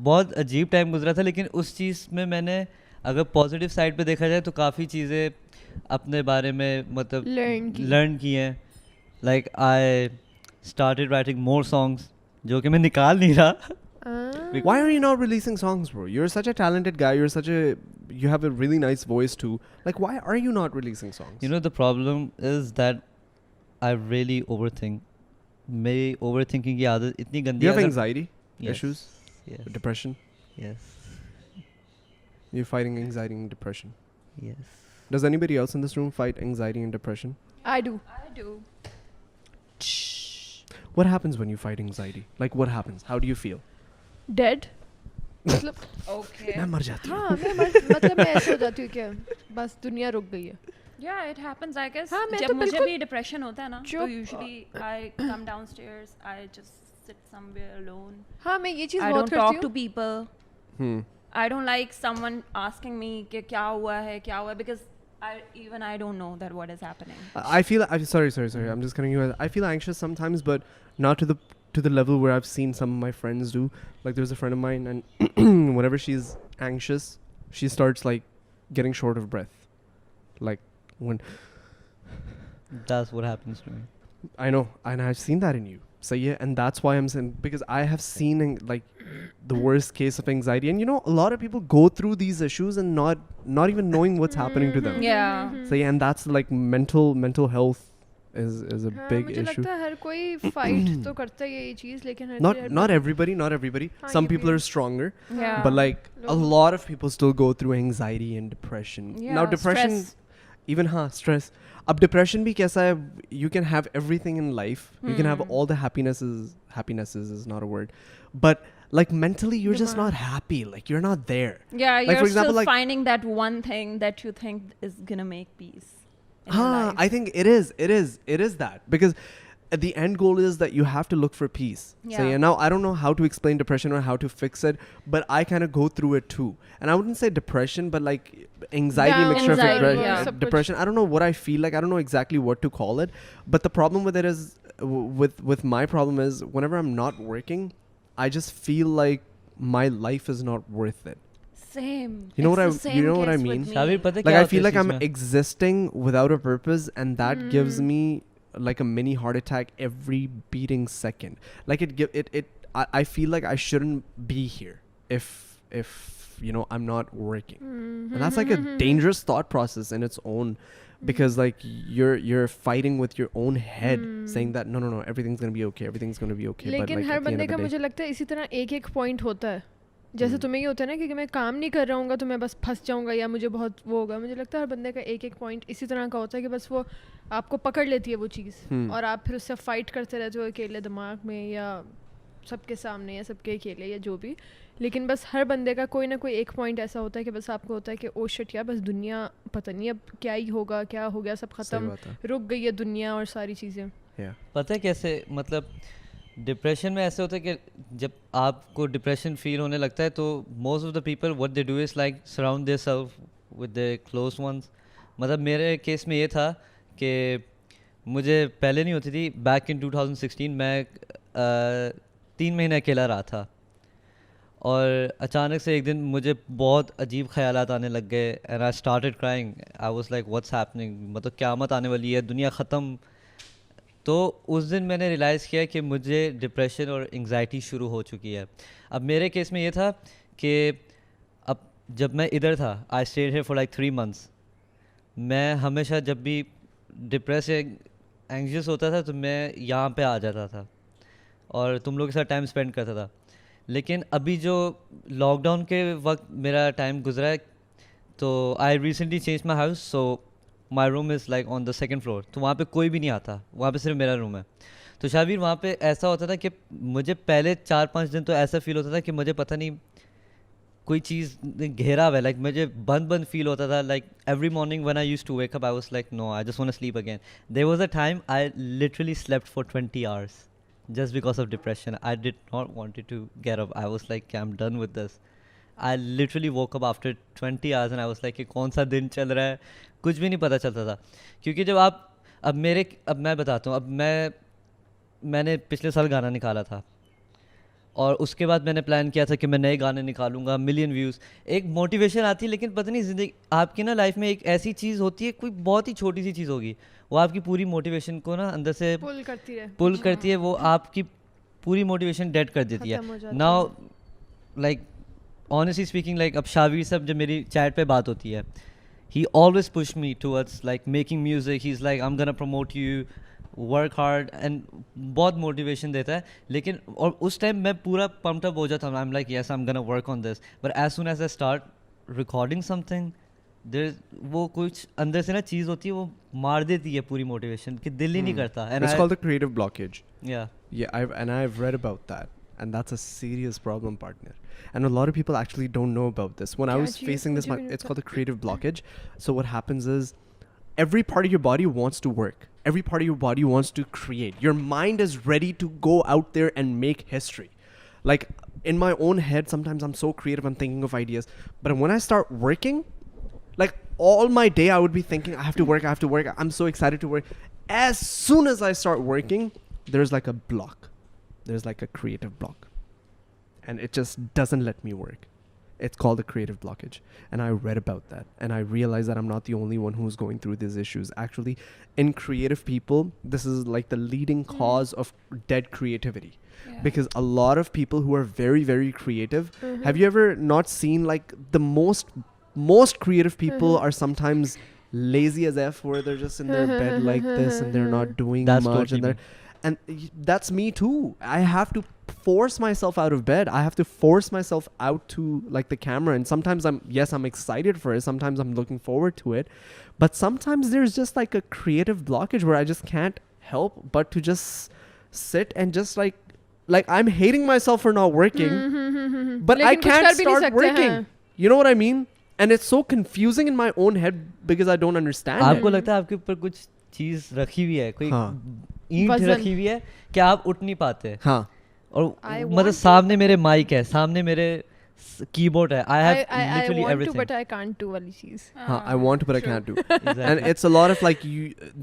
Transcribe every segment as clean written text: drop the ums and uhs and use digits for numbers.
बहुत अजीब टाइम गुजरा था, लेकिन उस चीज़ में मैंने अगर पॉजिटिव साइड पे देखा जाए तो काफ़ी चीज़ें अपने बारे में मतलब लर्न की हैं. Like I started writing more songs जो कि मैं निकाल नहीं रहा. Why are you not releasing songs, bro? You're such a talented guy. You have a really nice voice too. Like, why are you not releasing songs? You know, the problem is that I really overthink. मेरी overthinking की आदत इतनी गंदी You have है. anxiety Yes. issues, Yes. depression. Yes. You're fighting anxiety and depression. Yes. Does anybody else in this room fight anxiety and depression? I do. What happens when you fight anxiety? Like, what happens? How do you feel? Dead. मतलब Okay. मैं मर जाती हूँ. हाँ मतलब मैं ऐसे हो जाती हूँ कि बस दुनिया रुक गई है. Yeah, it happens, I guess. हाँ, मैं जब तो मुझे बिल्कुल भी depression होता है ना, तो चुप. usually I come downstairs, I just sit somewhere alone. हाँ मैं ये चीज़ I बहुत don't करती talk to हूँ. people. I don't like someone asking me कि क्या हुआ है, because I don't know that what is happening. I feel. Sorry. I'm just cutting you. I feel anxious sometimes, but not to the level where I've seen some of my friends do. Like, there's a friend of mine, and whenever she's anxious, she starts like getting short of breath. Like when That's what happens to me. I know, and I've seen that in you. So yeah, and that's why I'm saying, because I have seen like the worst case of anxiety, and you know, a lot of people go through these issues and not even knowing what's happening to them. Yeah. So yeah, and that's like mental health is a हाँ, big मुझे issue. लगता है हर कोई fight तो करता है ये चीज़, लेकिन Not everybody. हाँ, Some ये people भी are है. stronger, Yeah. but like a lot of people still go through anxiety and depression. Yeah, Now depression, stress. even stress. अब depression भी कैसा है? You can have everything in life. You can have all the happinesses. Happinesses is not a word, but like mentally, you're just not happy. Like you're not there. Yeah, Like, you're for example, still like- finding that one thing that you think is gonna make peace in your life. I think it is that, because the end goal is that you have to look for peace. So Yeah. yeah, now I don't know how to explain depression or how to fix it, but I kind of go through it too. And I wouldn't say depression, but like anxiety, Yeah, mixture anxiety, of yeah. depression. I don't know what I feel like. I don't know exactly what to call it. But the problem with it is, with my problem is, whenever I'm not working, I just feel like my life is not worth it. Same. You know It's what the I- same you know what I case with mean? me. Shabir पता है Like क्या I होता है feel इस like I'm चीज़ में? existing without a purpose, and that gives me like a mini heart attack every beating second. Like I feel like I shouldn't be here if you know I'm not working. And that's like a dangerous thought process in its own, because like you're fighting with your own head, saying that no, everything's going to be okay, everything's going to be okay. But लेकिन like her at the end बंदे of का the मुझे day, लगता है इसी तरह एक point होता है. जैसे तुम्हें ये होता है ना कि मैं काम नहीं कर रहा हूँगा तो मैं बस फंस जाऊँगा या मुझे बहुत वो होगा. मुझे लगता है हर बंदे का एक पॉइंट इसी तरह का होता है कि बस वो आपको पकड़ लेती है वो चीज़, और आप फिर उससे फाइट करते रहते हो अकेले दिमाग में या सबके सामने या सबके अकेले या जो भी. लेकिन बस हर बंदे का कोई ना कोई एक पॉइंट ऐसा होता है कि बस आपको होता है कि ओ शिट यार, बस दुनिया पता नहीं अब क्या ही होगा, क्या हो गया, सब ख़त्म, बात है. रुक गई है दुनिया और सारी चीज़ें. yeah. पता है कैसे, मतलब डिप्रेशन में ऐसे होता है कि जब आपको डिप्रेशन फील होने लगता है तो most of the people what they do is like surround their self with the close ones. मतलब मेरे केस में ये था कि मुझे पहले नहीं होती थी. बैक इन 2016 मैं 3 महीने अकेला रहा था, और अचानक से एक दिन मुझे बहुत अजीब ख्यालात आने लग गए. And I started crying. I was like what's happening, मतलब क़यामत आने वाली है, दुनिया ख़त्म. तो उस दिन मैंने रियलाइज़ किया कि मुझे डिप्रेशन और एंग्जाइटी शुरू हो चुकी है. अब मेरे केस में ये था कि अब जब मैं इधर था, I stayed here for like 3 months. मैं हमेशा जब भी डिप्रेस या एंग्जियस होता था तो मैं यहाँ पे आ जाता था और तुम लोग के साथ टाइम स्पेंड करता था. लेकिन अभी जो लॉकडाउन के वक्त मेरा टाइम गुजरा है, तो I recently change my house, so my room is like on the 2nd floor. तो वहाँ पे कोई भी नहीं आता, वहाँ पे सिर्फ मेरा रूम है. तो शाबिर वहाँ पे ऐसा होता था कि मुझे पहले 4-5 दिन तो ऐसा फील होता था कि मुझे पता नहीं कोई चीज़ घेरा हुआ है. लाइक मुझे बंद फील होता था. Like every morning when I used to wake up I was like no, I just want to sleep again. There was a time I literally slept for 20 hours just because of depression. I did not wanted to get up. I was like, I'm done with this. I literally woke up after 20 hours and I was like, कौन सा दिन चल रहा है, कुछ भी नहीं पता चलता था. क्योंकि जब आप अब मैं बताता हूँ. अब मैंने पिछले साल गाना निकाला था और उसके बाद मैंने प्लान किया था कि मैं नए गाने निकालूंगा, मिलियन व्यूज़, एक मोटिवेशन आती है। लेकिन पता नहीं ज़िंदगी आपकी ना लाइफ में एक ऐसी चीज़ होती है, कोई बहुत ही छोटी सी चीज़ होगी, वो आपकी पूरी मोटिवेशन को ना अंदर से पुल करती है, पुल करती है, वो आपकी पूरी मोटिवेशन डेड कर देती है। खत्म हो जाती now like honestly speaking, like अब शावीर साहब जब मेरी चैट पे बात होती है, he always pushed me towards like making music. He's like, I'm gonna promote you, work hard, and बहुत motivation देता है। लेकिन और उस टाइम मैं पूरा pumped up हो जाता हूँ, I'm like yes, I'm gonna work on this, but as soon as I start recording something, there वो कुछ अंदर से ना चीज़ होती है, वो मार देती है पूरी motivation, कि दिल ही नहीं करता। And It's called the creative blockage. yeah. Yeah, I've read about that, and that's a serious problem, partner. And a lot of people actually don't know about this. When I Yeah, was gee, facing this, what do you mean it's with called the creative blockage. So what happens is, every part of your body wants to work. Every part of your body wants to create. Your mind is ready to go out there and make history. Like in my own head, sometimes I'm so creative, I'm thinking of ideas. But when I start working, like all my day, I would be thinking, I have to work, I have to work. I'm so excited to work. As soon as I start working, there's like a block. There's like a creative block. And it just doesn't let me work. It's called a creative blockage. And I read about that. And I realized that I'm not the only one who's going through these issues. Actually, in creative people, this is like the leading cause of dead creativity. Yeah. Because a lot of people who are very, very creative, have you ever not seen like the most creative people are sometimes lazy as F, where they're just in their bed like this and they're not doing That's much. totally And they're, and that's me too. I have to force myself out of bed. I have to force myself out to like the camera. And sometimes I'm excited for it. Sometimes I'm looking forward to it. But sometimes there's just like a creative blockage where I just can't help but to just sit and just like I'm hating myself for not working, but I लेकिन कुछ can't कर भी नहीं start सकते working. हैं। You know what I mean? And it's so confusing in my own head because I don't understand आपको it. लगता है आपके ऊपर कुछ चीज़ रखी हुई है, कोई हाँ। ईंट वजन। रखी हुई है कि आप उठ नहीं पाते। हाँ. और I मतलब want सामने मेरे माइक है, सामने मेरे कीबोर्ड है, I have I literally want everything. to, but I can't do वाली चीज़। Huh, I want to, but I can't do. Exactly. And it's a lot of like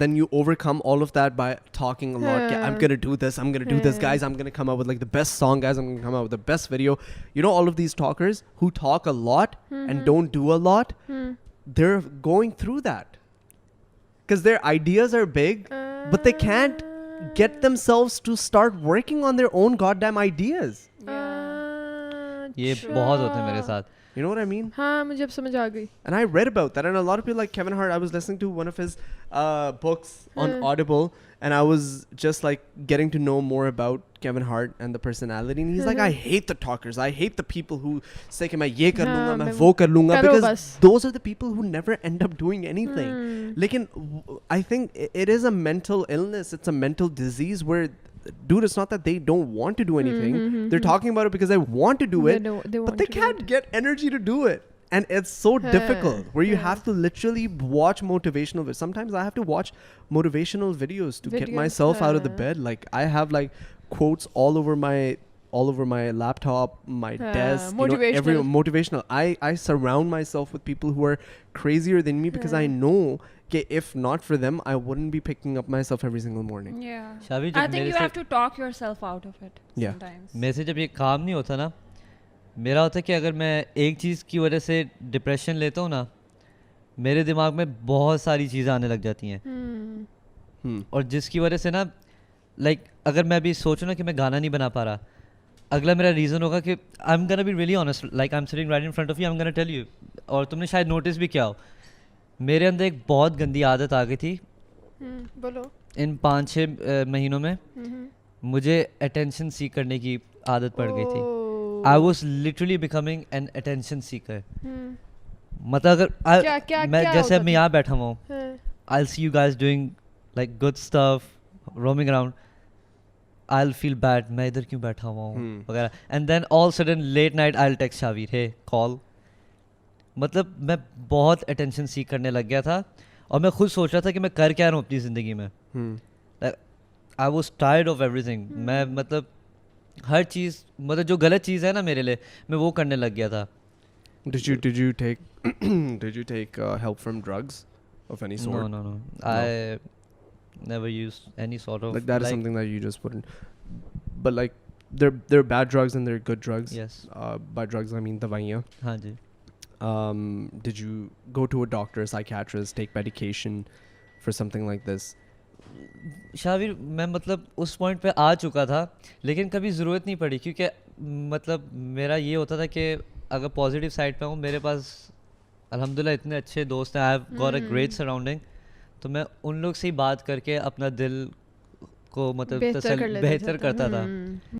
then you overcome all of that by talking a lot. "Okay, I'm gonna do this. I'm gonna do this, guys. I'm gonna come out with like the best song, guys. I'm gonna come out with the best video." You know, all of these talkers who talk a lot and don't do a lot, they're going through that because their ideas are big, but they can't get themselves to start working on their own goddamn ideas. ये बहुत होता है मेरे साथ। You know what I mean? हाँ, मुझे अब समझ आ गई। And I read about that, and a lot of people like Kevin Hart. I was listening to one of his books on Audible, and I was just like getting to know more about Kevin Hart and the personality. And he's like, I hate the talkers. I hate the people who say कि मैं ये कर हाँ, लूँगा, मैं मैं वो कर लूँगा, करो because बस। those are the people who never end up doing anything. लेकिन I think it is a mental illness. It's a mental disease where, dude, it's not that they don't want to do anything. They're talking about it because they want to do They it, don't- they but want they to do can't it. get energy to do it. And it's so difficult where you have to literally watch motivational videos. Sometimes I have to watch motivational videos to get Videos, myself out of the bed. Like I have like quotes all over my laptop, my desk, every motivational. motivational. I surround myself with people who are crazier than me because I know that if not for them, I wouldn't be picking up myself every single morning. Yeah. शावी I जब think मेरे you से have to talk yourself out of it Yeah. sometimes. मेरे से जब ये काम नहीं होता ना, मेरा होता है कि अगर मैं एक चीज़ की वजह से डिप्रेशन लेता हूँ ना, मेरे दिमाग में बहुत सारी चीज़ें आने लग जाती हैं। और जिसकी वजह से ना लाइक अगर मैं अभी सोचूं ना कि मैं गाना नहीं बना पा रहा, अगला मेरा रीज़न होगा कि I am gonna be really honest, like I am sitting right in front of you, I am gonna tell you, और तुमने शायद नोटिस भी किया हो, मेरे अंदर एक बहुत गंदी आदत आ गई थी बोलो। इन 5-6 महीनों में। मुझे अटेंशन सीक करने की आदत पड़ गई थी। I was literally becoming an attention seeker. मतलब अगर मैं जैसे अब मैं यहाँ बैठा हुआ हूँ, I'll see you guys doing like good stuff, roaming around, I'll feel bad, मैं इधर क्यों बैठा हुआ हूँ वगैरह, and then all sudden late night I'll text Shavir, hey call। मतलब मैं बहुत attention seek करने लग गया था और मैं खुद सोच रहा था कि मैं कर क्या रहा हूँ अपनी ज़िंदगी में। I was tired of everything। मैं मतलब हर चीज़, मतलब जो गलत चीज़ है ना मेरे लिए, मैं वो करने लग गया था। Did you take help from drugs of any sort? No. I never used any sort of Like that is something that you just wouldn't. But like there are bad drugs and there are good drugs. Yes. By drugs I mean दवाइयाँ. हाँ जी. Did you go to a doctor, psychiatrist, take medication for something like this? शाविर मैं मतलब उस point पे आ चुका था लेकिन कभी ज़रूरत नहीं पड़ी क्योंकि मतलब मेरा ये होता था कि अगर पॉजिटिव साइड पे हूँ मेरे पास अल्हम्दुलिल्लाह इतने अच्छे दोस्त हैं. I have got a great surrounding. तो मैं उन लोग से ही बात करके अपना दिल को मतलब बेहतर कर लेता बेहतर करता था.